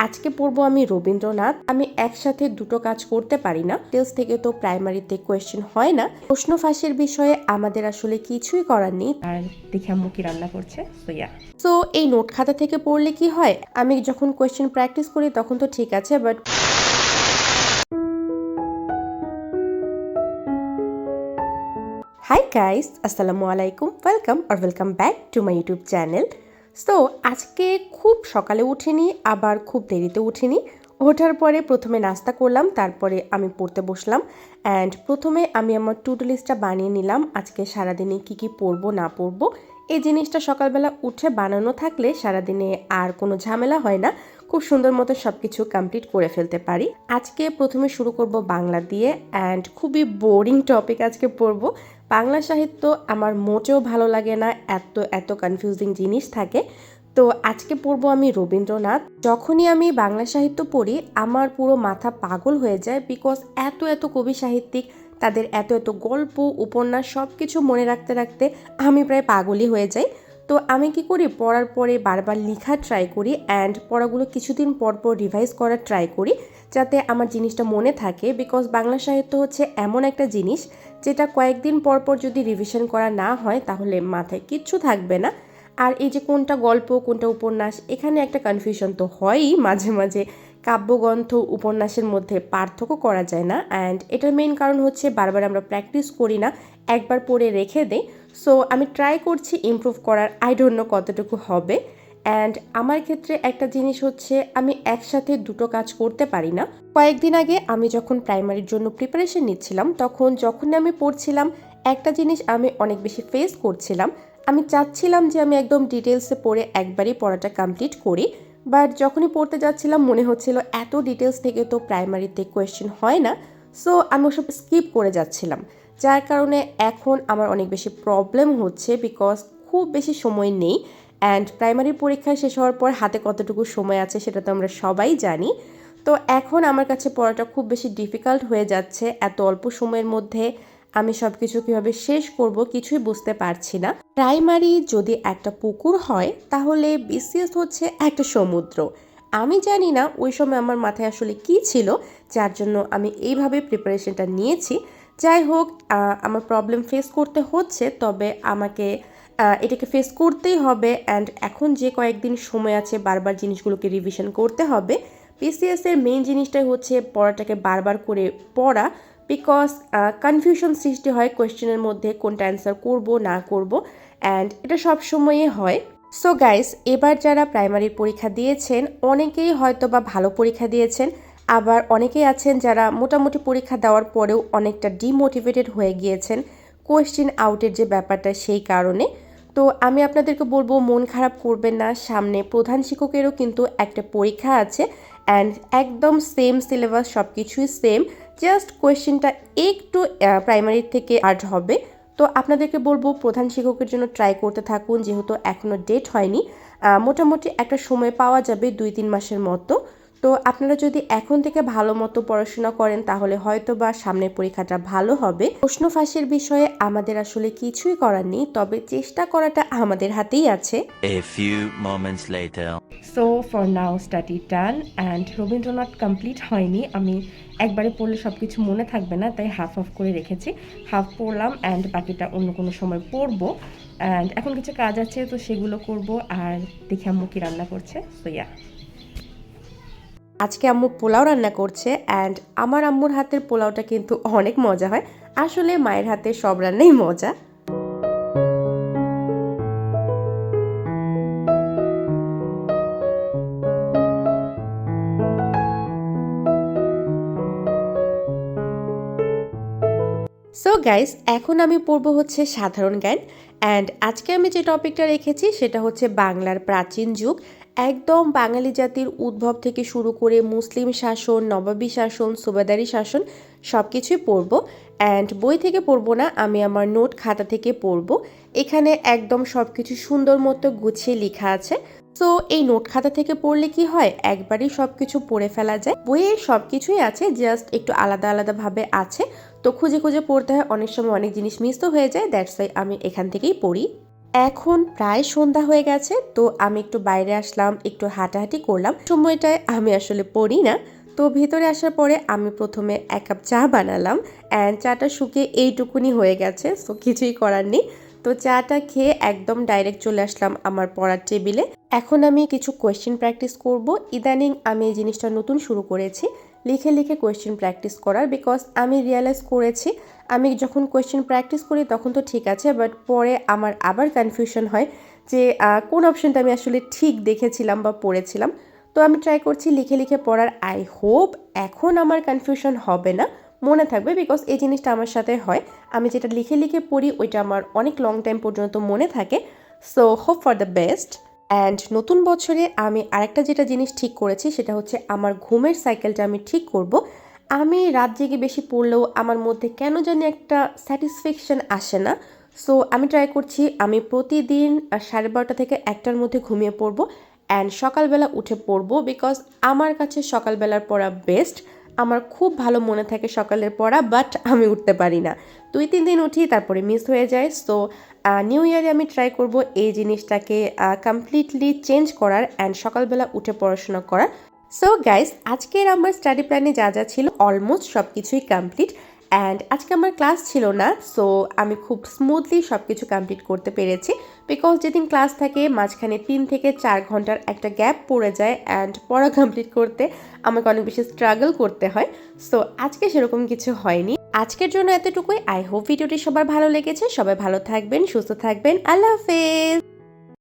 আজকে পড়বো আমি রবীন্দ্রনাথ। আমি একসাথে দুটো কাজ করতে পারি না। টেলস থেকে তো প্রাইমারিতে কোয়েশ্চেন হয় না। প্রশ্ন ফাঁসের বিষয়ে আমাদের আসলে কিছুই করার নেই। আর দেখে আম্মু কি রান্না করছে। সো এই নোট খাতা থেকে পড়লে কি হয়, আমি যখন কোয়েশ্চেন প্র্যাকটিস করি তখন তো ঠিক আছে, বাট হাই গাইস, আসসালামু আলাইকুম, welcome back to my YouTube channel. So আজকে খুব সকালে উঠিনি, আবার খুব দেরিতে উঠিনি। ওঠার পরে প্রথমে নাস্তা করলাম, তারপরে আমি পড়তে বসলাম। অ্যান্ড প্রথমে আমি আমার টু ডু লিস্টটা বানিয়ে নিলাম, আজকে সারাদিনে কি কি পড়বো না পড়বো। এই জিনিসটা সকালবেলা উঠে বানানো থাকলে সারাদিনে আর কোনো ঝামেলা হয় না, খুব সুন্দর মতো সব কিছু কমপ্লিট করে ফেলতে পারি। আজকে প্রথমে শুরু করব বাংলা দিয়ে, অ্যান্ড খুবই বোরিং টপিক আজকে পড়বো। বাংলা সাহিত্য আমার মোটেও ভালো লাগে না, এত এত কনফিউজিং জিনিস থাকে। তো আজকে পড়বো আমি রবীন্দ্রনাথ। যখনই আমি বাংলা সাহিত্য পড়ি আমার পুরো মাথা পাগল হয়ে যায়, বিকজ এত এত কবি সাহিত্যিক, তাদের এত এত গল্প উপন্যাস সব কিছু মনে রাখতে রাখতে আমি প্রায় পাগলই হয়ে যাই। তো আমি কি করি, পড়ার পরে বারবার লেখার ট্রাই করি, অ্যান্ড পড়াগুলো কিছুদিন পর পর রিভাইজ করার ট্রাই করি, যাতে আমার জিনিসটা মনে থাকে। বিকজ বাংলা সাহিত্য হচ্ছে এমন একটা জিনিস যেটা কয়েকদিন পর পর যদি রিভিশন করা না হয় তাহলে মাথায় কিচ্ছু থাকবে না। আর এই যে কোনটা গল্প কোনটা উপন্যাস, এখানে একটা কনফিউশন তো হয়ই মাঝে মাঝে। কাব্যগ্রন্থ উপন্যাসের মধ্যে পার্থক্য করা যায় না, অ্যান্ড এটার মেইন কারণ হচ্ছে বারবার আমরা প্র্যাকটিস করি না, একবার পড়ে রেখে দেই। সো আমি ট্রাই করছি ইমপ্রুভ করার, আই ডোন্ট নো কতটুকু হবে। অ্যান্ড আমার ক্ষেত্রে একটা জিনিস হচ্ছে আমি একসাথে দুটো কাজ করতে পারি না। কয়েকদিন আগে আমি যখন প্রাইমারির জন্য প্রিপারেশন নিচ্ছিলাম, তখন যখনই আমি পড়ছিলাম একটা জিনিস আমি অনেক বেশি ফেস করছিলাম। আমি চাচ্ছিলাম যে আমি একদম ডিটেলসে পড়ে একবারই পড়াটা কমপ্লিট করি, বাট যখনই পড়তে যাচ্ছিলাম মনে হচ্ছিল এত ডিটেলস থেকে তো প্রাইমারিতে কোয়েশ্চেন হয় না। সো আমি ওসব স্কিপ করে যাচ্ছিলাম, যার কারণে এখন আমার অনেক বেশি প্রবলেম হচ্ছে, বিকজ খুব বেশি সময় নেই। অ্যান্ড প্রাইমারি পরীক্ষা শেষ হওয়ার পর হাতে কতটুকু সময় আছে সেটা তো আমরা সবাই জানি। তো এখন আমার কাছে পড়াটা খুব বেশি ডিফিকাল্ট হয়ে যাচ্ছে। এত অল্প সময়ের মধ্যে আমি সব কিছু কীভাবে শেষ করব কিছুই বুঝতে পারছি না। প্রাইমারি যদি একটা পুকুর হয় তাহলে বিসিএস হচ্ছে একটা সমুদ্র। আমি জানি না ওই সময় আমার মাথায় আসলে কি ছিল, যার জন্য আমি এইভাবে প্রিপারেশনটা নিয়েছি। যাই হোক, আমার প্রবলেম ফেস করতে হচ্ছে, তবে আমাকে এটাকে ফেস করতেই হবে। অ্যান্ড এখন যে কয়েকদিন সময় আছে বারবার জিনিসগুলোকে রিভিশন করতে হবে। বিসিএস এর মেইন জিনিসটাই হচ্ছে পড়াটাকে বারবার করে পড়া, বিকজ কনফিউশন সৃষ্টি হয় কোয়েশ্চেনের মধ্যে কোনটা অ্যান্সার করব না করব, অ্যান্ড এটা সব সময়ে হয়। সো গাইস, এবার যারা প্রাইমারির পরীক্ষা দিয়েছেন অনেকেই হয়তো বা ভালো পরীক্ষা দিয়েছেন, আবার অনেকেই আছেন যারা মোটামুটি পরীক্ষা দেওয়ার পরেও অনেকটা ডিমোটিভেটেড হয়ে গিয়েছেন কোয়েশ্চেন আউটের যে ব্যাপারটা সেই কারণে। তো আমি আপনাদেরকে বলবো মন খারাপ করবেন না, সামনে প্রধান শিক্ষকেরও কিন্তু একটা পরীক্ষা আছে, অ্যান্ড একদম সেম সিলেবাস, সব কিছুই সেম, জাস্ট কোয়েশ্চেনটা একটু প্রাইমারির থেকে হার্ড হবে। তো আপনাদেরকে বলবো প্রধান শিক্ষকের জন্য ট্রাই করতে থাকুন, যেহেতু এখনও ডেট হয়নি, মোটামুটি একটা সময় পাওয়া যাবে 2-3 মাসের মতো। তো আপনারা যদি এখন থেকে ভালো মতো পড়াশোনা করেন তাহলে হয়তো বা সামনের পরীক্ষাটা ভালো হবে। প্রশ্ন ফাঁসের বিষয়ে আমাদের আসলে কিছুই করার নেই, তবে চেষ্টা করাটা আমাদের হাতেই আছে। A few moments later. So for now study done, and Rabindranath complete হয়নি। আমি একবারে পড়লে সব কিছু মনে থাকবে না, তাই হাফ হাফ করে রেখেছি। হাফ পড়লাম, অ্যান্ড বাকিটা অন্য কোনো সময় পড়বো। অ্যান্ড এখন কিছু কাজ আছে তো সেগুলো করব, আর দেখি আম্মু কি রান্না করছে। সো আজকে আম্মু পোলাও রান্না করছে, অ্যান্ড আমার আম্মুর হাতের পোলাওটা কিন্তু অনেক মজা হয়। আসলে মায়ের হাতে সব রান্নাই মজা। সো গাইস, এখন আমি পড়বো হচ্ছে সাধারণ জ্ঞান, অ্যান্ড আজকে আমি যে টপিকটা রেখেছি সেটা হচ্ছে বাংলার প্রাচীন যুগ। একদম বাঙালি জাতির উদ্ভব থেকে শুরু করে মুসলিম শাসন, নবাবী শাসন, সুবেদারি শাসন সব কিছুই পড়বো। অ্যান্ড বই থেকে পড়বো না, আমি আমার নোট খাতা থেকে পড়বো। এখানে একদম সব কিছু সুন্দর মতো গুছিয়ে লেখা আছে। সো এই নোট খাতা থেকে পড়লে কি হয়, একবারই সব কিছু পড়ে ফেলা যায়। বইয়ে সব কিছুই আছে, জাস্ট একটু আলাদা আলাদাভাবে আছে, তো খুঁজে খুঁজে পড়তে হয়, অনেক সময় অনেক জিনিস মিস তো হয়ে যায়, দ্যাটস ওয়াই আমি এখান থেকেই পড়ি। এখন প্রায় সন্ধ্যা হয়ে গেছে, তো আমি একটু বাইরে আসলাম, একটু হাঁটাহাঁটি করলাম। সময়টায় আমি আসলে পড়ি না, তো ভিতরে আসার পরে আমি প্রথমে 1 কাপ চা বানালাম অ্যান্ড চাটা শুকিয়ে এইটুকুনি হয়ে গেছে, সো কিছুই করার নেই। তো চাটা খেয়ে একদম ডাইরেক্ট চলে আসলাম আমার পড়ার টেবিলে। এখন আমি কিছু কোয়েশ্চেন প্র্যাকটিস করব। ইদানিং আমি এই জিনিসটা নতুন শুরু করেছি, লিখে লিখে কোয়েশ্চেন প্র্যাকটিস করার, বিকজ আমি রিয়েলাইজ করেছি আমি যখন কোয়েশ্চেন প্র্যাকটিস করি তখন তো ঠিক আছে, বাট পরে আমার আবার কনফিউশন হয় যে কোন অপশনটা আমি আসলে ঠিক দেখেছিলাম বা পড়েছিলাম। তো আমি ট্রাই করছি লিখে লিখে পড়ার। আই হোপ এখন আমার কনফিউশন হবে না, মনে থাকবে, বিকজ এই জিনিসটা আমার সাথে হয়। আমি যেটা লিখে লিখে পড়ি ওইটা আমার অনেক লং টাইম পর্যন্ত মনে থাকে। So hope for the best. And নতুন বছরে আমি আরেকটা যেটা জিনিস ঠিক করেছি সেটা হচ্ছে আমার ঘুমের সাইকেলটা আমি ঠিক করব। আমি রাত জেগে বেশি পড়লেও আমার মধ্যে কেন জানি একটা স্যাটিসফ্যাকশন আসে না। সো আমি ট্রাই করছি আমি প্রতিদিন 12:30 থেকে 1টার মধ্যে ঘুমিয়ে পড়বো অ্যান্ড সকালবেলা উঠে পড়বো, বিকজ আমার কাছে সকালবেলার পড়া বেস্ট। আমার খুব ভালো মনে থাকে সকালের পড়া, বাট আমি উঠতে পারি না, 2-3 দিন উঠি তারপরে মিস হয়ে যায়। সো নিউ ইয়ারে আমি ট্রাই করব এই জিনিসটাকে কমপ্লিটলি চেঞ্জ করার অ্যান্ড সকালবেলা উঠে পড়াশোনা করার। সো গাইস, আজকের আমার স্টাডি প্ল্যানে যা যা ছিল অলমোস্ট সব কিছুই কমপ্লিট অ্যান্ড আজকে আমার ক্লাস ছিল না, সো আমি খুব স্মুথলি সব কিছু কমপ্লিট করতে পেরেছি। বিকজ যেদিন ক্লাস থাকে মাঝখানে 3 থেকে 4 ঘন্টার একটা গ্যাপ পড়ে যায় অ্যান্ড পড়া কমপ্লিট করতে আমাকে অনেক বেশি স্ট্রাগল করতে হয়। সো আজকে সেরকম কিছু হয়নি। আজকের জন্য এতটুকুই। আই হোপ ভিডিওটি সবার ভালো লেগেছে। সবাই ভালো থাকবেন, সুস্থ থাকবেন। আল্লাহ হাফেজ।